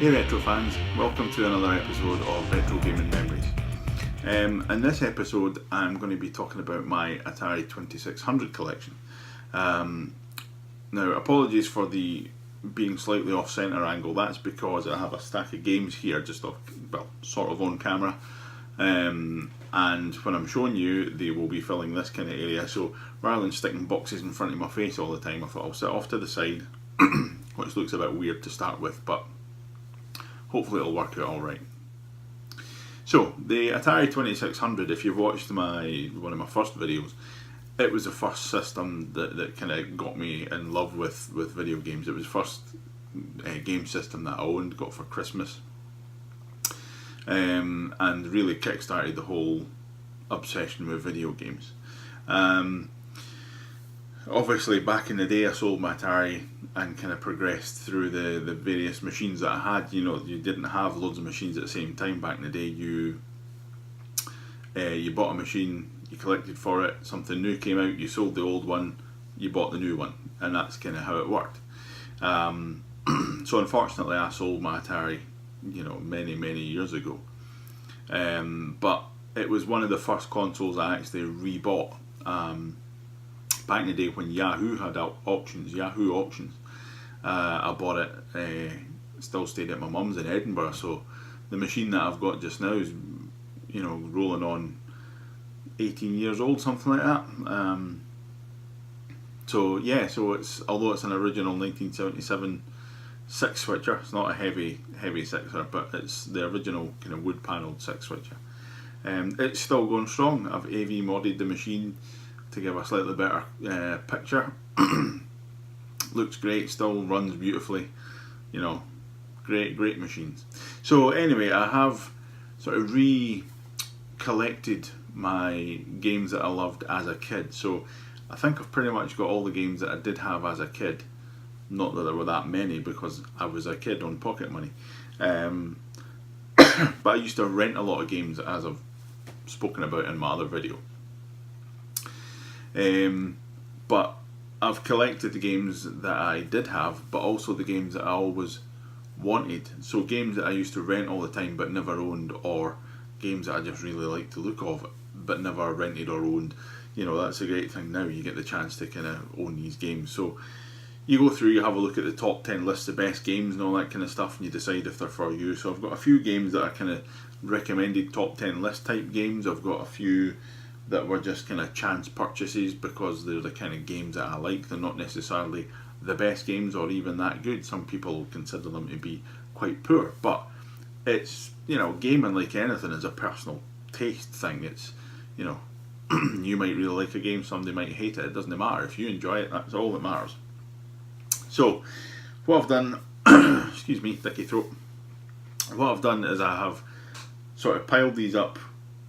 Hey retro fans, welcome to another episode of Retro Gaming Memories. In this episode I'm going to be talking about my Atari 2600 collection. Now apologies for the being slightly off centre angle, that's because I have a stack of games here just off, well, sort of on camera. And when I'm showing you, they will be filling this kind of area, so rather than sticking boxes in front of my face all the time, I thought I'll sit off to the side, which looks a bit weird to start with, but hopefully it'll work out alright. So, the Atari 2600, if you've watched one of my first videos, it was the first system that kind of got me in love with video games. It was the first game system that I owned, got for Christmas. And really kick-started the whole obsession with video games. Obviously back in the day I sold my Atari and kind of progressed through the various machines that I had. You know, you didn't have loads of machines at the same time back in the day. You bought a machine, you collected for it, something new came out, you sold the old one, you bought the new one, and that's kind of how it worked. So unfortunately I sold my Atari, you know, many years ago. But it was one of the first consoles I actually rebought. Back in the day when Yahoo had Yahoo auctions, I bought it, still stayed at my mum's in Edinburgh, so the machine that I've got just now is, you know, rolling on 18 years old, something like that. So yeah, so although it's an original 1977 six switcher, it's not a heavy sixer, but it's the original kind of wood panelled six switcher. It's still going strong. I've AV modded the machine to give a slightly better picture. Looks great, still runs beautifully, you know, great machines. So anyway, I have sort of collected my games that I loved as a kid. So I think I've pretty much got all the games that I did have as a kid. Not that there were that many because I was a kid on pocket money. But I used to rent a lot of games, as I've spoken about in my other video. But I've collected the games that I did have, but also the games that I always wanted. So games that I used to rent all the time but never owned, or games that I just really liked the look of but never rented or owned. You know, that's a great thing now, you get the chance to kind of own these games. So you go through, you have a look at the top 10 lists of best games and all that kind of stuff, and you decide if they're for you. So I've got a few games that are kind of recommended top 10 list type games. I've got a few that were just kind of chance purchases because they're the kind of games that I like. They're not necessarily the best games or even that good. Some people consider them to be quite poor, but it's, you know, gaming, like anything, is a personal taste thing. It's, you know, you might really like a game, somebody might hate it. It doesn't matter. If you enjoy it, that's all that matters. So what I've done, excuse me, dicky throat. What I've done is I have sort of piled these up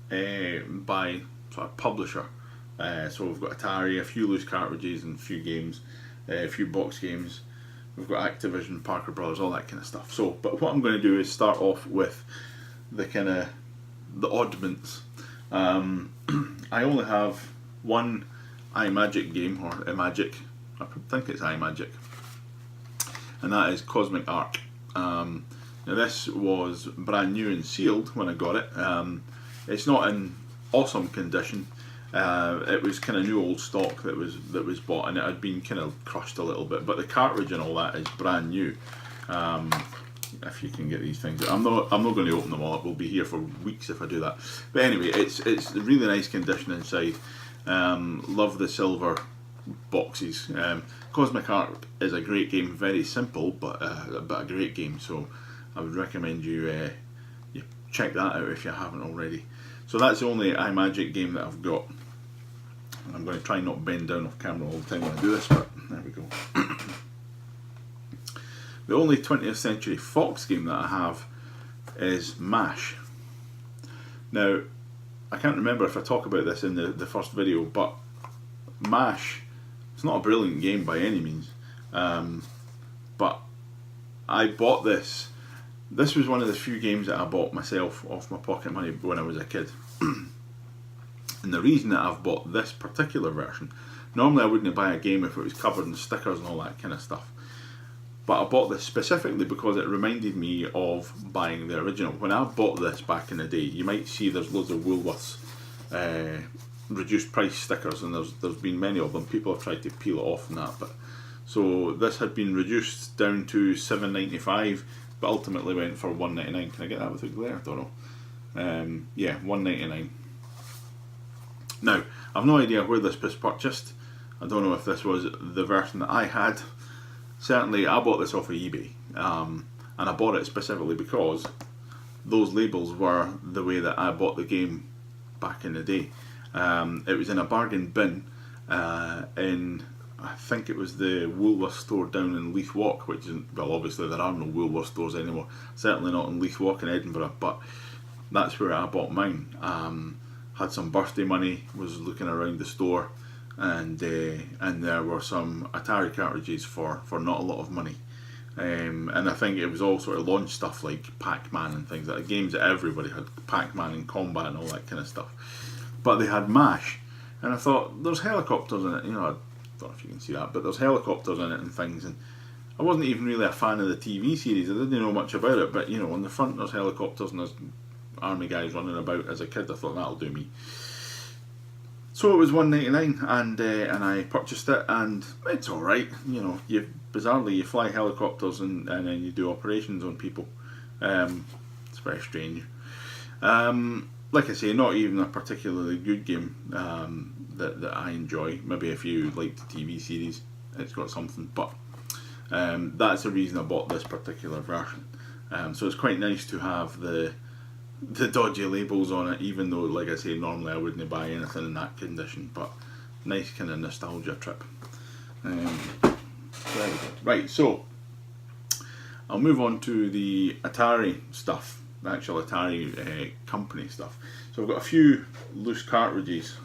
by sort of publisher. So we've got Atari, a few loose cartridges and a few games, a few box games. We've got Activision, Parker Brothers, all that kind of stuff. So, but what I'm going to do is start off with the kind of the oddments. I only have one iMagic game, or iMagic, I think it's iMagic, and that is Cosmic Arc. Now this was brand new and sealed when I got it. It's not in awesome condition. It was kind of new old stock that was bought, and it had been kind of crushed a little bit, but the cartridge and all that is brand new. If you can get these things out. I'm not going to open them all up. We'll be here for weeks if I do that. But anyway, it's really nice condition inside. Love the silver boxes. Cosmic Arc is a great game, very simple but a great game, so I would recommend you check that out if you haven't already. So that's the only iMagic game that I've got. I'm going to try and not bend down off camera all the time when I do this, but there we go. The only 20th Century Fox game that I have is MASH. Now, I can't remember if I talk about this in the first video, but MASH, it's not a brilliant game by any means, but I bought this. This was one of the few games that I bought myself off my pocket money when I was a kid. And the reason that I've bought this particular version, normally I wouldn't buy a game if it was covered in stickers and all that kind of stuff. But I bought this specifically because it reminded me of buying the original. When I bought this back in the day, you might see there's loads of Woolworths reduced price stickers, and there's been many of them. People have tried to peel it off and that, but so this had been reduced down to $7.95, but ultimately went for $1.99. Can I get that with a glare? I don't know. Yeah, $1.99. Now, I've no idea where this was purchased. I don't know if this was the version that I had. Certainly, I bought this off of eBay, and I bought it specifically because those labels were the way that I bought the game back in the day. It was in a bargain bin in, I think it was the Woolworth store down in Leith Walk, which is, well, obviously there are no Woolworth stores anymore, certainly not in Leith Walk in Edinburgh, but that's where I bought mine. Had some birthday money, was looking around the store, and there were some Atari cartridges for not a lot of money. And I think it was all sort of launch stuff like Pac-Man and things like that, games that everybody had, Pac-Man and Combat and all that kind of stuff. But they had MASH, and I thought, there's helicopters in it, you know, I don't know if you can see that, but there's helicopters in it and things, and I wasn't even really a fan of the TV series, I didn't know much about it, but you know, on the front there's helicopters and there's army guys running about. As a kid I thought, that'll do me. So it was $1.99, and I purchased it, and it's alright, you know, bizarrely you fly helicopters and then you do operations on people. It's very strange. Like I say, not even a particularly good game that I enjoy. Maybe if you like the TV series, it's got something, but that's the reason I bought this particular version. So it's quite nice to have the dodgy labels on it, even though, like I say, normally I wouldn't buy anything in that condition, but nice kind of nostalgia trip. There we go. Right, so I'll move on to the Atari stuff, the actual Atari company stuff. So I've got a few loose cartridges.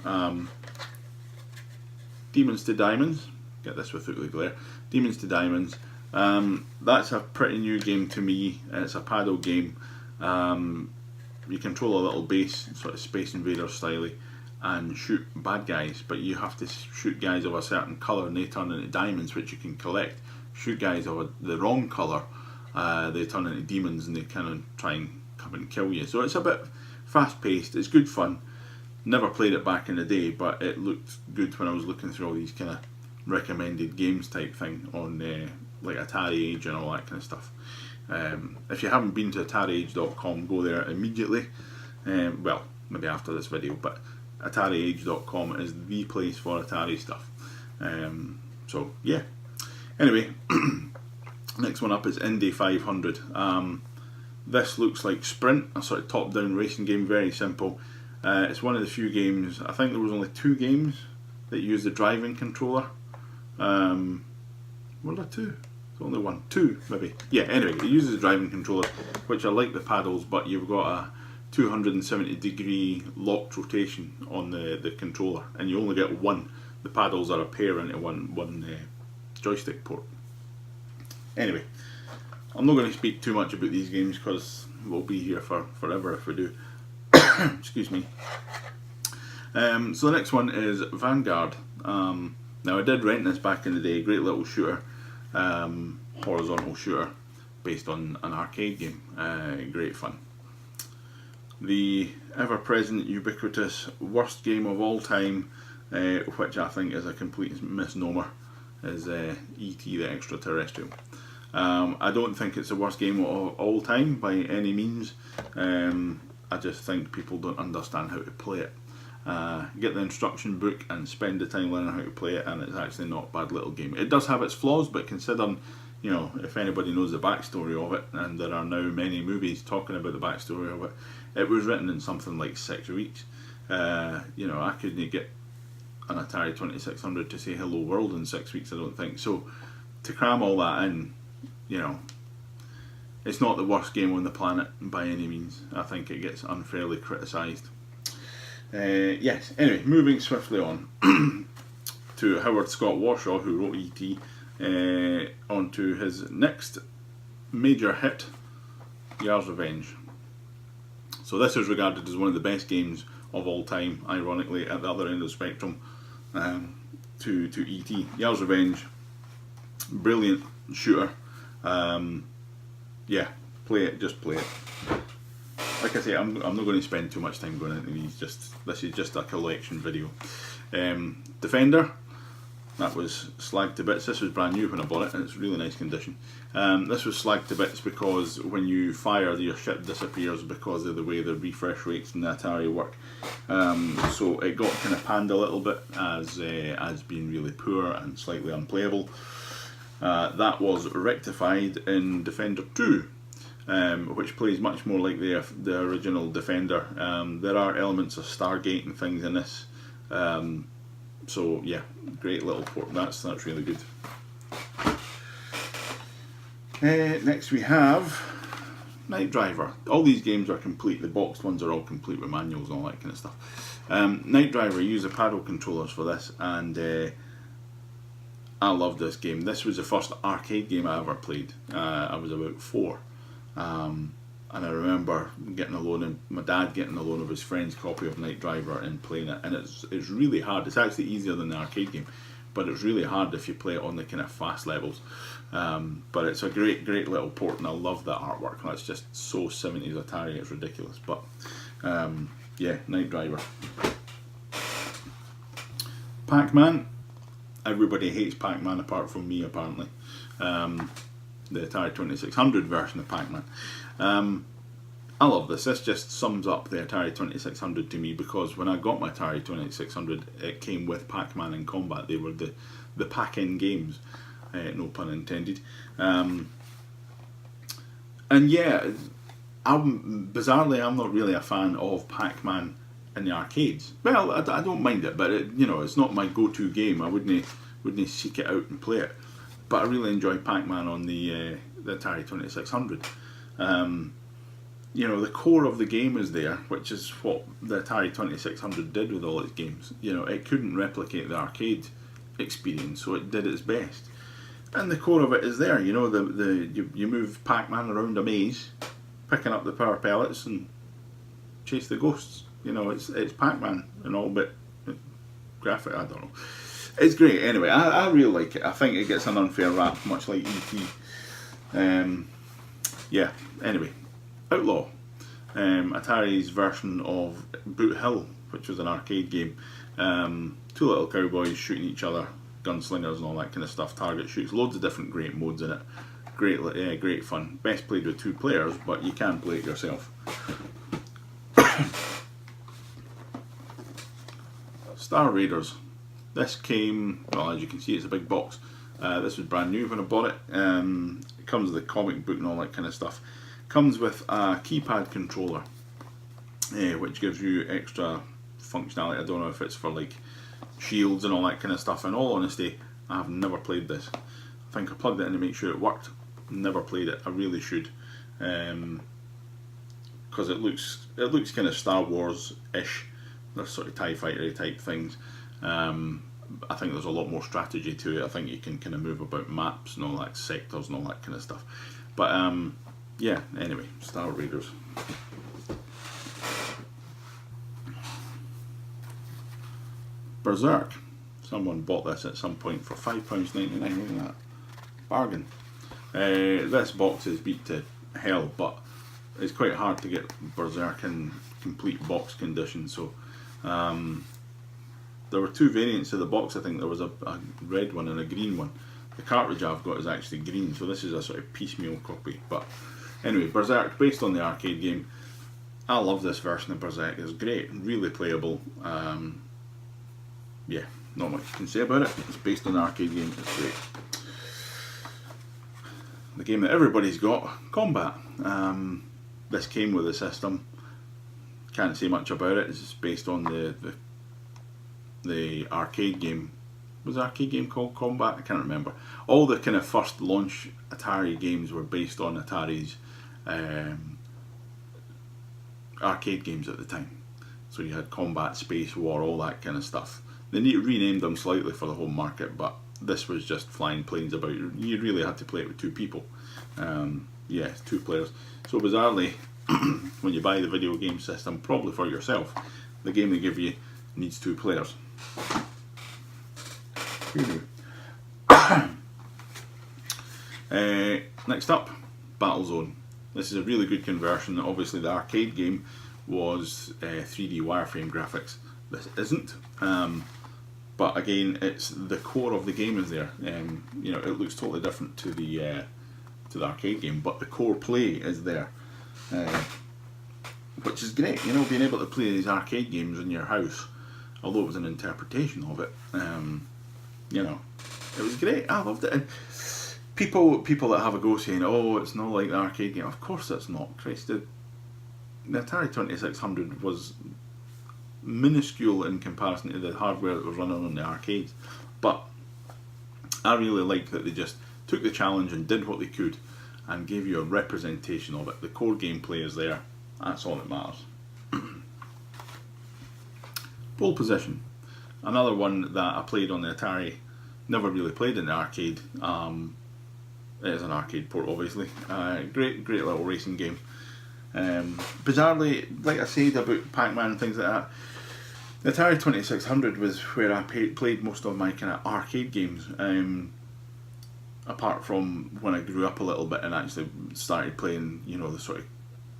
Demons to Diamonds, get this without the glare. Demons to Diamonds, that's a pretty new game to me. It's a paddle game. You control a little base, sort of Space Invader style, and shoot bad guys, but you have to shoot guys of a certain colour and they turn into diamonds, which you can collect. Shoot guys of the wrong colour, they turn into demons and they kind of try and come and kill you. So it's a bit fast paced, it's good fun. Never played it back in the day, but it looked good when I was looking through all these kind of recommended games type thing on like Atari Age and all that kind of stuff. If you haven't been to AtariAge.com, go there immediately. Well, maybe after this video, but AtariAge.com is the place for Atari stuff. So yeah. Anyway, next one up is Indy 500. This looks like Sprint, a sort of top-down racing game, very simple. It's one of the few games, I think there was only 2 games that use the driving controller. Were there 2? Only 1, 2 maybe. Yeah, anyway, it uses a driving controller, which I like the paddles, but you've got a 270 degree locked rotation on the controller, and you only get one. The paddles are a pair into one joystick port. Anyway, I'm not going to speak too much about these games because we'll be here for forever if we do. Excuse me. So the next one is Vanguard. Now I did rent this back in the day, great little shooter. Horizontal shooter based on an arcade game. Great fun. The ever-present, ubiquitous worst game of all time, which I think is a complete misnomer, is E.T. the Extraterrestrial. I don't think it's the worst game of all time by any means. I just think people don't understand how to play it. Get the instruction book and spend the time learning how to play it, and it's actually not a bad little game. It does have its flaws, but considering, you know, if anybody knows the backstory of it, and there are now many movies talking about the backstory of it, it was written in something like 6 weeks. You know, I couldn't get an Atari 2600 to say hello world in 6 weeks, I don't think. So to cram all that in, you know, it's not the worst game on the planet by any means. I think it gets unfairly criticised. Yes, anyway, moving swiftly on to Howard Scott Warshaw, who wrote E.T., on to his next major hit, Yar's Revenge. So this is regarded as one of the best games of all time, ironically, at the other end of the spectrum, to E.T. Yar's Revenge, brilliant shooter. Yeah, play it, just play it. Like I say, I'm not going to spend too much time going into these. This is just a collection video. Defender, that was slagged to bits. This was brand new when I bought it, and it's really nice condition. This was slagged to bits because when you fire, your ship disappears because of the way the refresh rates in the Atari work. So it got kind of panned a little bit as being really poor and slightly unplayable. That was rectified in Defender 2. Which plays much more like the original Defender. There are elements of Stargate and things in this, so yeah, great little port. That's really good. Next we have Night Driver. All these games are complete. The boxed ones are all complete with manuals and all that kind of stuff. Night Driver, use the paddle controllers for this, and I love this game. This was the first arcade game I ever played. I was about 4. And I remember my dad getting a loan of his friend's copy of Night Driver and playing it, and it's really hard. It's actually easier than the arcade game, but it's really hard if you play it on the kind of fast levels. But it's a great little port, and I love that artwork. That's just so 70s Atari, it's ridiculous. But yeah, Night Driver. Pac-Man. Everybody hates Pac-Man apart from me, apparently. The Atari 2600 version of Pac-Man. I love this. This just sums up the Atari 2600 to me, because when I got my Atari 2600, it came with Pac-Man in combat. They were the pack-in games, no pun intended. And yeah, bizarrely, I'm not really a fan of Pac-Man in the arcades. Well, I don't mind it, but it's not my go-to game. I wouldn't seek it out and play it. But I really enjoy Pac-Man on the Atari 2600. The core of the game is there, which is what the Atari 2600 did with all its games. It couldn't replicate the arcade experience, so it did its best. And the core of it is there. You move Pac-Man around a maze, picking up the power pellets and chase the ghosts. It's Pac-Man and all, but graphic, I don't know. It's great. Anyway, I really like it. I think it gets an unfair rap, much like E.T. Yeah, anyway. Outlaw. Atari's version of Boot Hill, which was an arcade game. 2 little cowboys shooting each other, gunslingers and all that kind of stuff, target shoots, loads of different great modes in it. Great fun. Best played with 2 players, but you can play it yourself. Star Raiders. This came, well, as you can see, it's a big box. This was brand new when I bought it. It comes with a comic book and all that kind of stuff. Comes with a keypad controller, which gives you extra functionality. I don't know if it's for like shields and all that kind of stuff. In all honesty, I have never played this. I think I plugged it in to make sure it worked. Never played it. I really should, because it looks kind of Star Wars-ish. They're sort of TIE Fighter type things. I think there's a lot more strategy to it. I think you can kind of move about maps and all that, sectors and all that kind of stuff. But yeah, anyway, Star Raiders. Berserk. Someone bought this at some point for £5.99. Look at that. Bargain. This box is beat to hell, but it's quite hard to get Berserk in complete box condition, so there were 2 variants of the box. I think there was a red one and a green one. The cartridge I've got is actually green, so this is a sort of piecemeal copy. But anyway, Berserk, based on the arcade game. I love this version of Berserk. It's great, really playable. Yeah, not much you can say about it. It's based on the arcade game. It's great. The game that everybody's got, Combat. This came with the system. Can't say much about it. It's just based on the arcade game. Was the arcade game called Combat? I can't remember. All the kind of first launch Atari games were based on Atari's arcade games at the time. So you had Combat, Space War, all that kind of stuff. They renamed them slightly for the home market, but this was just flying planes about. You really had to play it with 2 people. Yeah, 2 players. So bizarrely, when you buy the video game system, probably for yourself, the game they give you needs 2 players. Next up, Battlezone. This is a really good conversion. Obviously the arcade game was 3D wireframe graphics. This isn't, but again, it's the core of the game is there. You know, it looks totally different to the arcade game, but the core play is there, which is great. You know, being able to play these arcade games in your house, although it was an interpretation of it. You know, it was great. I loved it. And people that have a go saying, "Oh, it's not like the arcade game." Of course, it's not. Christ, the Atari 2600 was minuscule in comparison to the hardware that was running on the arcades, but I really like that they just took the challenge and did what they could and gave you a representation of it. The core gameplay is there. That's all that matters. Pole Position, another one that I played on the Atari, never really played in the arcade. It is an arcade port, obviously. Great little racing game. Bizarrely, like I said about Pac-Man and things like that, the Atari 2600 was where I played most of my kind of arcade games. Apart from when I grew up a little bit and actually started playing, you know, the sort of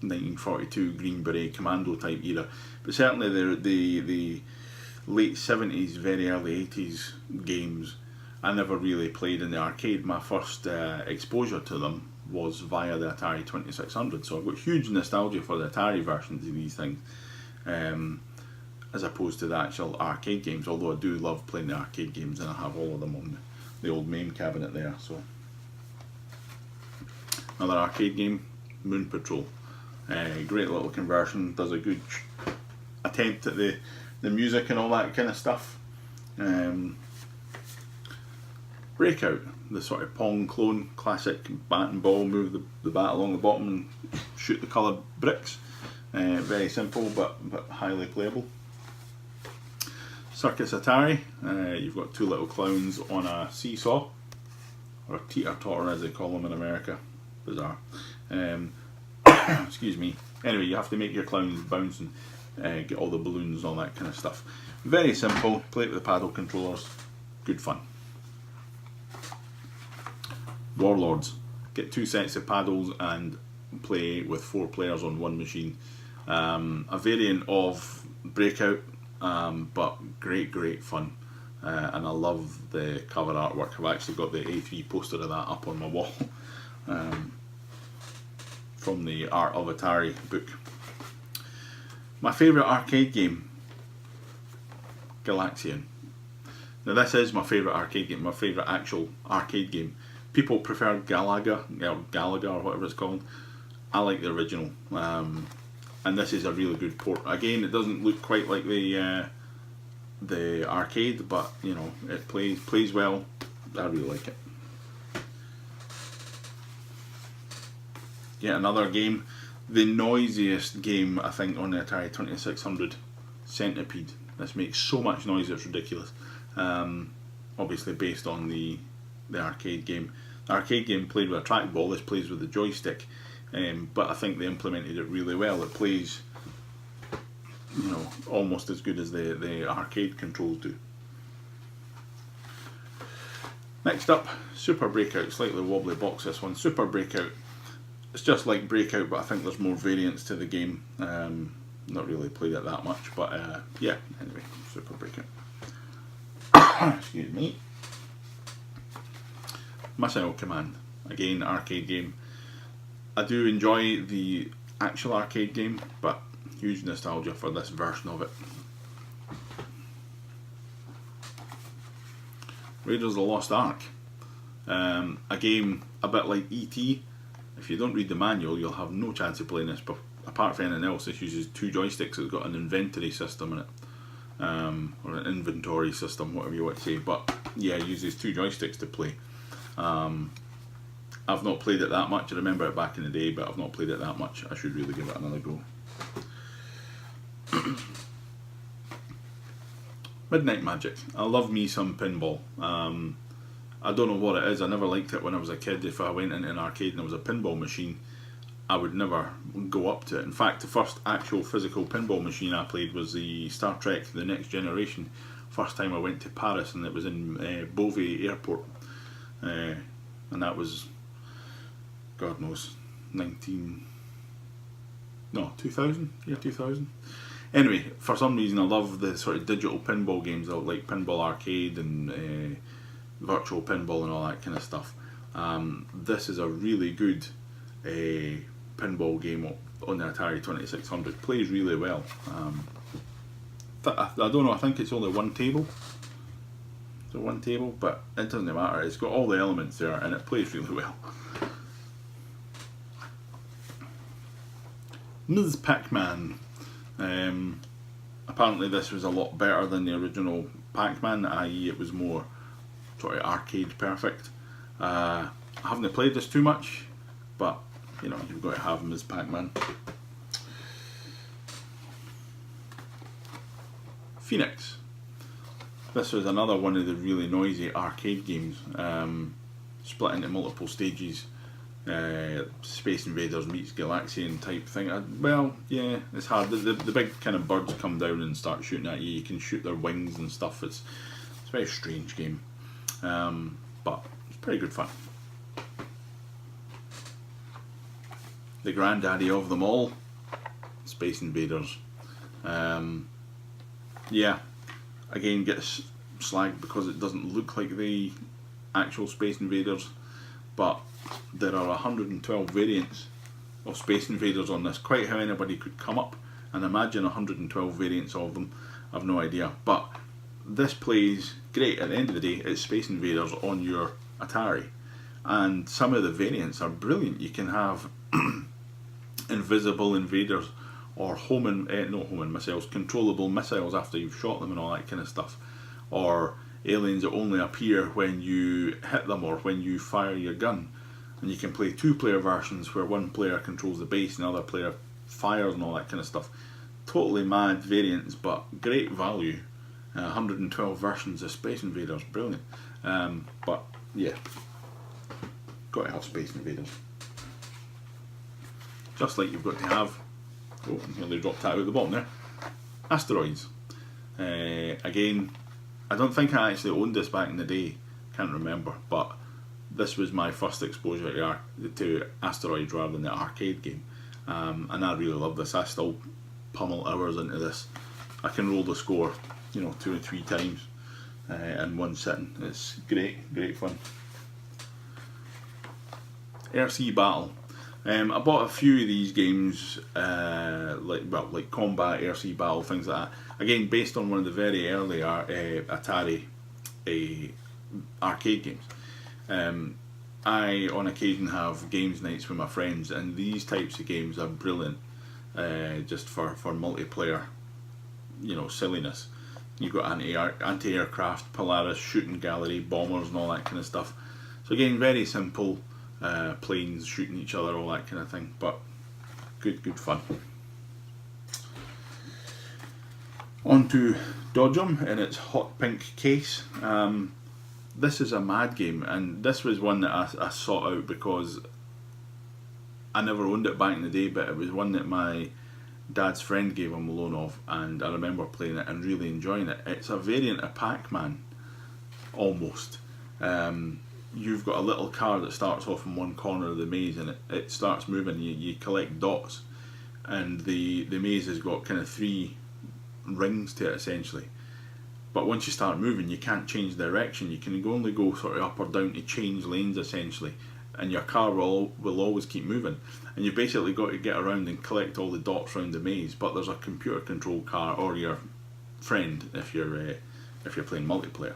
1942 Green Beret Commando type era. But certainly the late 70s, very early 80s games, I never really played in the arcade. My first exposure to them was via the Atari 2600, so I've got huge nostalgia for the Atari versions of these things, as opposed to the actual arcade games, although I do love playing the arcade games and I have all of them on the old MAME cabinet there. So another arcade game, Moon Patrol. Great little conversion, does a good attempt at the music and all that kind of stuff. Breakout, the sort of Pong clone, classic bat and ball, move the bat along the bottom and shoot the coloured bricks. Very simple but highly playable. Circus Atari, you've got two little clowns on a seesaw, or a teeter-totter as they call them in America. Bizarre. Excuse me. Anyway, you have to make your clowns bounce and get all the balloons and all that kind of stuff. Very simple, play it with the paddle controllers, good fun. Warlords, get two sets of paddles and play with 4 players on one machine. A variant of Breakout, but great fun. And I love the cover artwork. I've actually got the A3 poster of that up on my wall. From the Art of Atari book. My favourite arcade game, Galaxian. Now this is my favourite arcade game, my favourite actual arcade game. People prefer Galaga or whatever it's called. I like the original, and this is a really good port. Again, it doesn't look quite like the arcade, but you know, it plays well. I really like it. Yet another game, the noisiest game I think on the Atari 2600, Centipede. This makes so much noise it's ridiculous. Obviously based on the arcade game. The arcade game played with a trackball, this plays with the joystick, but I think they implemented it really well. It plays, you know, almost as good as the arcade controls do. Next up, Super Breakout, slightly wobbly box this one. Super Breakout. It's just like Breakout, but I think there's more variants to the game. Not really played it that much, but yeah, anyway, Super Breakout. Excuse me. Missile Command, again, arcade game. I do enjoy the actual arcade game, but huge nostalgia for this version of it. Raiders of the Lost Ark. A game a bit like E.T. If you don't read the manual, you'll have no chance of playing this, but apart from anything else, this uses 2 joysticks. It's got an inventory system in it, or an inventory system, whatever you want to say, but yeah, it uses 2 joysticks to play. I've not played it that much. I remember it back in the day, but I've not played it that much. I should really give it another go. Midnight Magic. I love me some pinball. I don't know what it is. I never liked it when I was a kid. If I went into an arcade and there was a pinball machine, I would never go up to it. In fact, the first actual physical pinball machine I played was the Star Trek The Next Generation. First time I went to Paris, and it was in Beauvais Airport. And that was God knows, 2000, year 2000. Anyway, for some reason I love the sort of digital pinball games, like Pinball Arcade and Virtual Pinball and all that kind of stuff. This is a really good pinball game on the Atari 2600. Plays really well. I don't know, I think it's only one table. So one table, but it doesn't matter. It's got all the elements there and it plays really well. Ms. Pac-Man. Apparently this was a lot better than the original Pac-Man, i.e. it was more sort of arcade perfect. I haven't played this too much, but you know, you've got to have Ms. Pac-Man. Phoenix. This was another one of the really noisy arcade games, split into multiple stages. Space Invaders meets Galaxian type thing. Well, yeah, it's hard. The big kind of birds come down and start shooting at you. You can shoot their wings and stuff. It's a very strange game, but it's pretty good fun. The granddaddy of them all, Space Invaders. Yeah, again gets slagged because it doesn't look like the actual Space Invaders, but there are 112 variants of Space Invaders on this. Quite how anybody could come up and imagine 112 variants of them, I've no idea. But this plays great. At the end of the day, it's Space Invaders on your Atari, and some of the variants are brilliant. You can have invisible invaders, or not homing missiles, controllable missiles after you've shot them and all that kind of stuff, or aliens that only appear when you hit them or when you fire your gun. And you can play two-player versions where one player controls the base and the other player fires and all that kind of stuff. Totally mad variants, but great value. 112 versions of Space Invaders, brilliant. But yeah, got to have Space Invaders. Just like you've got to have, oh, they dropped that out at the bottom there, Asteroids. Again, I don't think I actually owned this back in the day, can't remember, but this was my first exposure to Asteroids rather than the arcade game, and I really love this. I still pummel hours into this. I can roll the score, 2 or 3 times in one sitting. It's great fun. RC Battle. I bought a few of these games, like Combat, RC Battle, things like that. Again, based on one of the very early Atari arcade games. I, on occasion, have games nights with my friends, and these types of games are brilliant, just for multiplayer, silliness. You've got anti-aircraft, Polaris, shooting gallery, bombers, and all that kind of stuff. So again, very simple. Planes shooting each other, all that kind of thing, but good fun. On to Dodge 'em in its hot pink case. This is a mad game, and this was one that I sought out because I never owned it back in the day, but it was one that my dad's friend gave him a loan of, and I remember playing it and really enjoying it. It's a variant of Pac-Man, almost. You've got a little car that starts off in one corner of the maze, and it starts moving. You collect dots, and the maze has got kind of 3 rings to it essentially. But once you start moving, you can't change direction. You can only go sort of up or down to change lanes essentially, and your car will always keep moving. And you've basically got to get around and collect all the dots around the maze. But there's a computer controlled car, or your friend if you're playing multiplayer.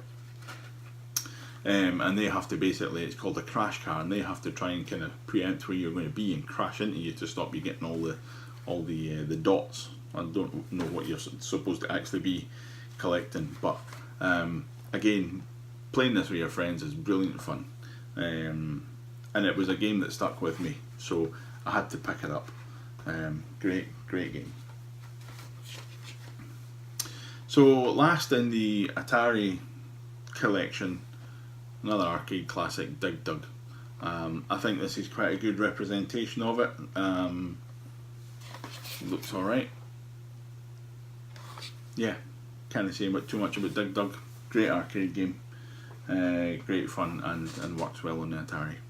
And they have to basically, it's called a crash car, and they have to try and kind of preempt where you're going to be and crash into you to stop you getting all the dots. I don't know what you're supposed to actually be collecting, but again, playing this with your friends is brilliant fun, and it was a game that stuck with me, so I had to pick it up. Great game. So last in the Atari collection, another arcade classic, Dig Dug. I think this is quite a good representation of it. Looks alright. Yeah, can't say too much about Dig Dug. Great arcade game, great fun, and works well on the Atari.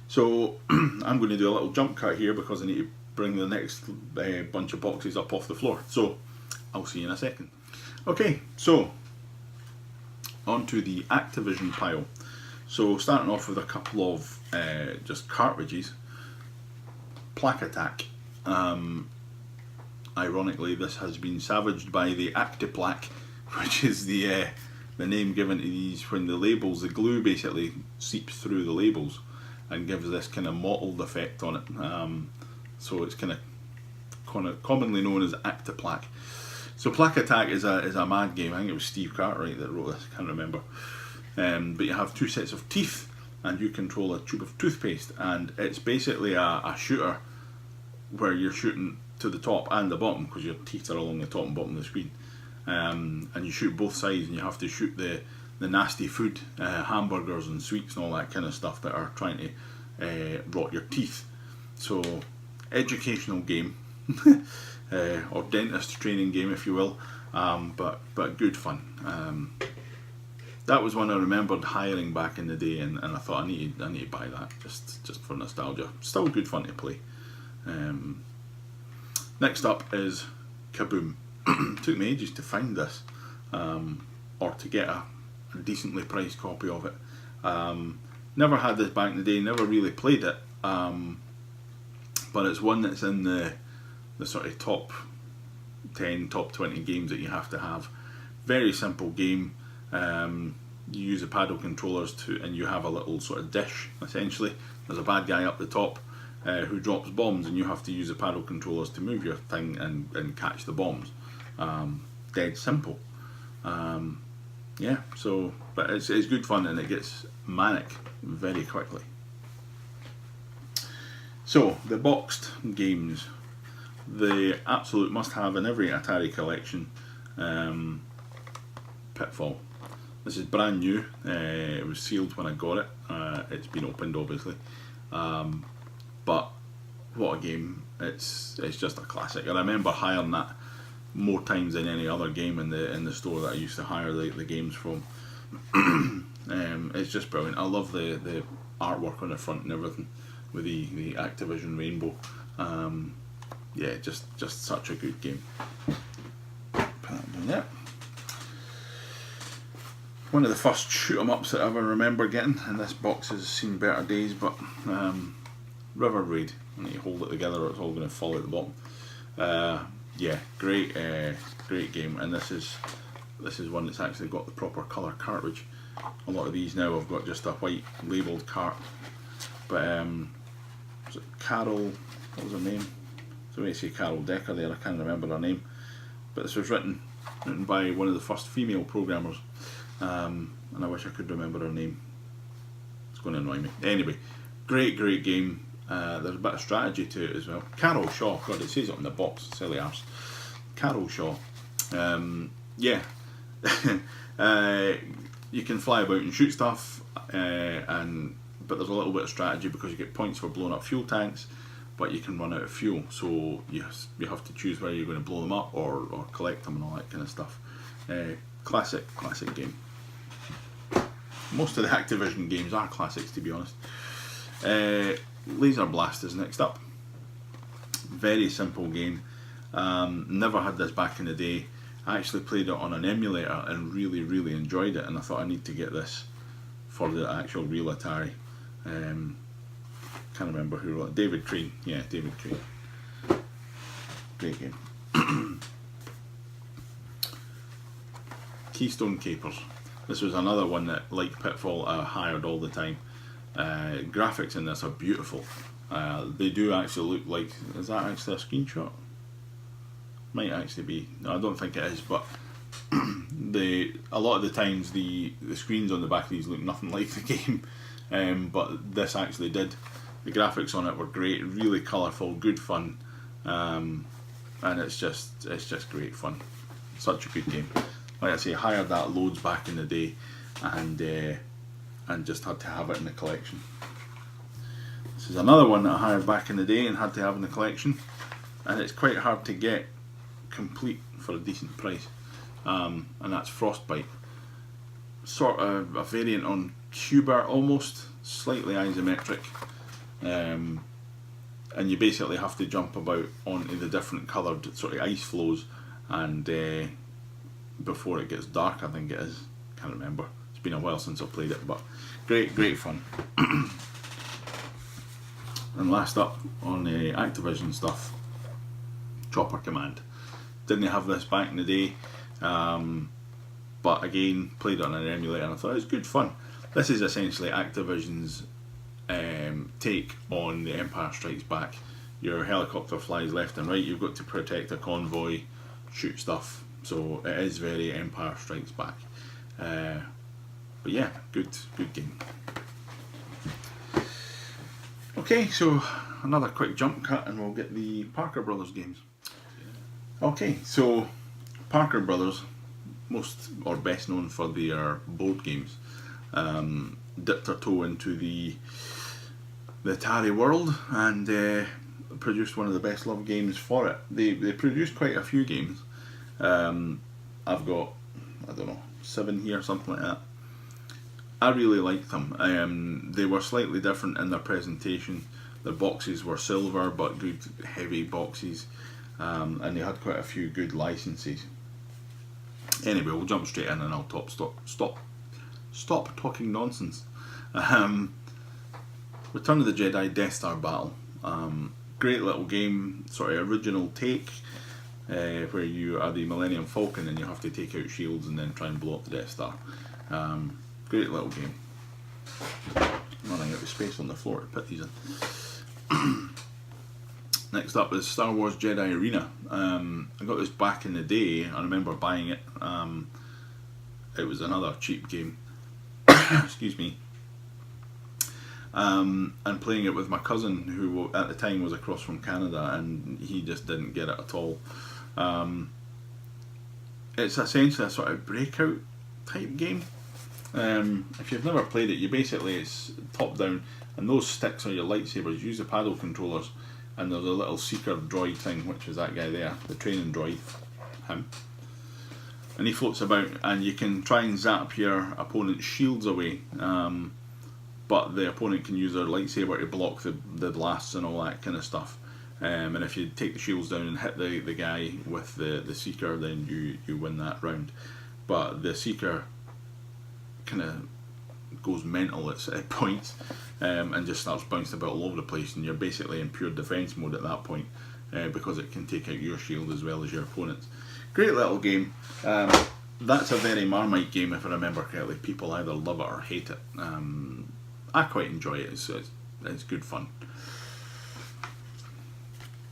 So I'm going to do a little jump cut here because I need to bring the next bunch of boxes up off the floor. So I'll see you in a second. Okay, so on to the Activision pile. So starting off with a couple of just cartridges. Plaque Attack. Ironically, this has been savaged by the Actiplaque, which is the name given to these when the labels, the glue basically seeps through the labels and gives this kind of mottled effect on it. So it's kind of commonly known as Actiplaque. So Plaque Attack is a mad game. I think it was Steve Cartwright that wrote this, I can't remember. But you have two sets of teeth and you control a tube of toothpaste, and it's basically a shooter where you're shooting to the top and the bottom because your teeth are along the top and bottom of the screen. And you shoot both sides, and you have to shoot the nasty food, hamburgers and sweets and all that kind of stuff that are trying to rot your teeth. So, educational game. Or dentist training game, if you will, but good fun. That was one I remembered hiring back in the day, and I thought I need to buy that just for nostalgia. Still good fun to play. Next up is Kaboom. Took me ages to find this, or to get a decently priced copy of it. Never had this back in the day. Never really played it, but it's one that's in the sort of top 10, top 20 games that you have to have. Very simple game. You use the paddle controllers and you have a little sort of dish, essentially. There's a bad guy up the top who drops bombs, and you have to use the paddle controllers to move your thing and catch the bombs. Dead simple. Yeah, so, but it's good fun, and it gets manic very quickly. So, the boxed games. The absolute must-have in every Atari collection, Pitfall. This is brand new. It was sealed when I got it. It's been opened, obviously, but what a game! It's just a classic. I remember hiring that more times than any other game in the store that I used to hire the games from. It's just brilliant. I love the artwork on the front and everything with the Activision rainbow. Yeah, just such a good game. Yeah. One of the first shoot 'em ups that I ever remember getting, and this box has seen better days, but River Raid. And you hold it together or it's all going to fall at the bottom. Yeah, great game, and this is one that's actually got the proper colour cartridge. A lot of these now have got just a white labelled cart. But was it Carol, what was her name? So I say Carol Decker there, I can't remember her name. But this was written by one of the first female programmers, and I wish I could remember her name. It's going to annoy me. Anyway, great game. There's a bit of strategy to it as well. Carol Shaw, God, it says it on the box, silly arse. Carol Shaw. Yeah. You can fly about and shoot stuff, but there's a little bit of strategy because you get points for blowing up fuel tanks, but you can run out of fuel, so you have to choose whether you're going to blow them up or collect them and all that kind of stuff. Classic game. Most of the Activision games are classics, to be honest. Laser Blast is next up. Very simple game. Never had this back in the day. I actually played it on an emulator and really enjoyed it, and I thought I need to get this for the actual real Atari. Can't remember who wrote it. David Crane. Yeah, David Crane. Great game. Keystone Capers. This was another one that, like Pitfall, I hired all the time. Graphics in this are beautiful. They do actually look like, is that actually a screenshot? Might actually be. No, I don't think it is, but a lot of the times the screens on the back of these look nothing like the game, but this actually did. The graphics on it were great, really colourful, good fun, and it's just great fun. Such a good game. Like I say, hired that loads back in the day, and just had to have it in the collection. This is another one that I hired back in the day and had to have in the collection, and it's quite hard to get complete for a decent price, and that's Frostbite. Sort of a variant on Q-Bar almost, slightly isometric, and you basically have to jump about onto the different coloured sort of ice flows, and before it gets dark, I think it is. Can't remember. It's been a while since I played it, but great fun. And last up on the Activision stuff, Chopper Command. Didn't have this back in the day, but again played it on an emulator and I thought it was good fun. This is essentially Activision's take on the Empire Strikes Back. Your helicopter flies left and right, you've got to protect a convoy, shoot stuff, so it is very Empire Strikes Back. But yeah, good game. Okay, so another quick jump cut and we'll get the Parker Brothers games. Okay, so Parker Brothers, most or best known for their board games, dipped their toe into the Atari world and produced one of the best loved games for it. They produced quite a few games. I've got, I don't know, 7 here, something like that. I really liked them. They were slightly different in their presentation. The boxes were silver but good heavy boxes, and they had quite a few good licenses. Anyway, we'll jump straight in and I'll stop talking nonsense. Return of the Jedi Death Star Battle. Great little game, sort of original take, where you are the Millennium Falcon and you have to take out shields and then try and blow up the Death Star. Great little game. I'm running out of space on the floor to put these in. Next up is Star Wars Jedi Arena. I got this back in the day. I remember buying it. It was another cheap game. Excuse me. And playing it with my cousin, who at the time was across from Canada, and he just didn't get it at all. It's essentially a sort of Breakout type game. If you've never played it, it's top down, and those sticks are your lightsabers. Use the paddle controllers, and there's a little seeker droid thing, which is that guy there, the training droid, him. And he floats about, and you can try and zap your opponent's shields away, but the opponent can use their lightsaber to block the blasts and all that kind of stuff. And if you take the shields down and hit the guy with the seeker, then you win that round. But the seeker kind of goes mental at points, and just starts bouncing about all over the place, and you're basically in pure defence mode at that point, because it can take out your shield as well as your opponent's. Great little game. That's a very Marmite game, if I remember correctly. People either love it or hate it. I quite enjoy it. It's good fun.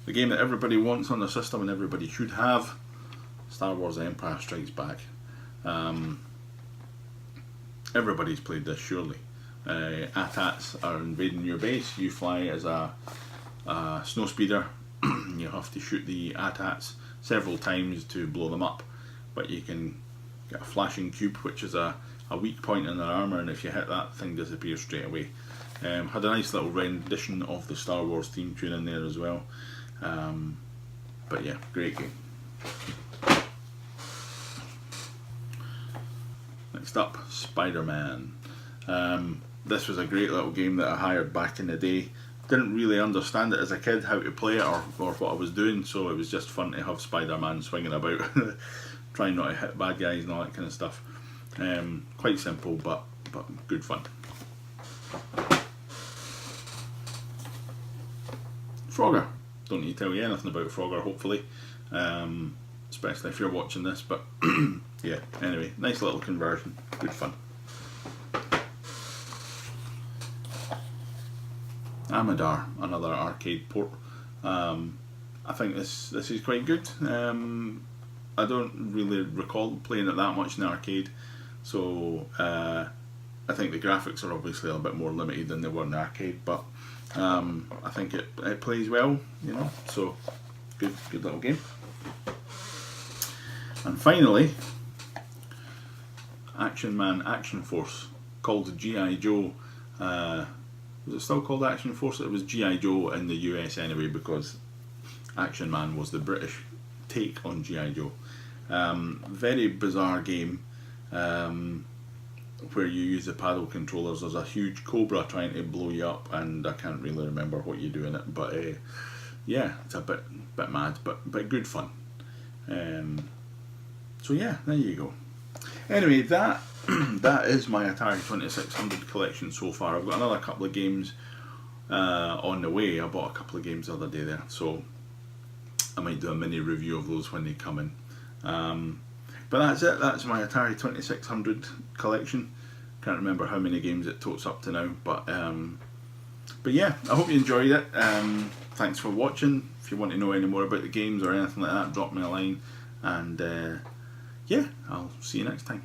The game that everybody wants on the system and everybody should have, Star Wars Empire Strikes Back. Everybody's played this, surely. AT-ATs are invading your base. You fly as a snowspeeder. You have to shoot the AT-ATs several times to blow them up, but you can get a flashing cube, which is a weak point in their armour, and if you hit that, thing disappears straight away. Had a nice little rendition of the Star Wars theme tune in there as well. But yeah, great game. Next up, Spider-Man. This was a great little game that I hired back in the day. Didn't really understand it as a kid, how to play it or what I was doing, so it was just fun to have Spider-Man swinging about, trying not to hit bad guys and all that kind of stuff. Quite simple, but good fun. Frogger. Don't need to tell you anything about Frogger, hopefully, especially if you're watching this, but yeah, anyway, nice little conversion, good fun. Amadar, another arcade port. I think this is quite good. I don't really recall playing it that much in the arcade, so I think the graphics are obviously a little bit more limited than they were in the arcade, but I think it plays well, so good little game. And finally, Action Man Action Force, called G.I. Joe. Was it still called Action Force? It was G.I. Joe in the US anyway, because Action Man was the British take on G.I. Joe. Very bizarre game. where you use the paddle controllers. There's a huge cobra trying to blow you up, and I can't really remember what you do in it, but yeah, it's a bit mad, but good fun. So yeah, there you go. Anyway, that that is my Atari 2600 collection so far. I've got another couple of games on the way. I bought a couple of games the other day there, so I might do a mini review of those when they come in. But that's it. That's my Atari 2600 collection. Can't remember how many games it totes up to now, but yeah, I hope you enjoyed it. Thanks for watching. If you want to know any more about the games or anything like that, drop me a line, and yeah, I'll see you next time.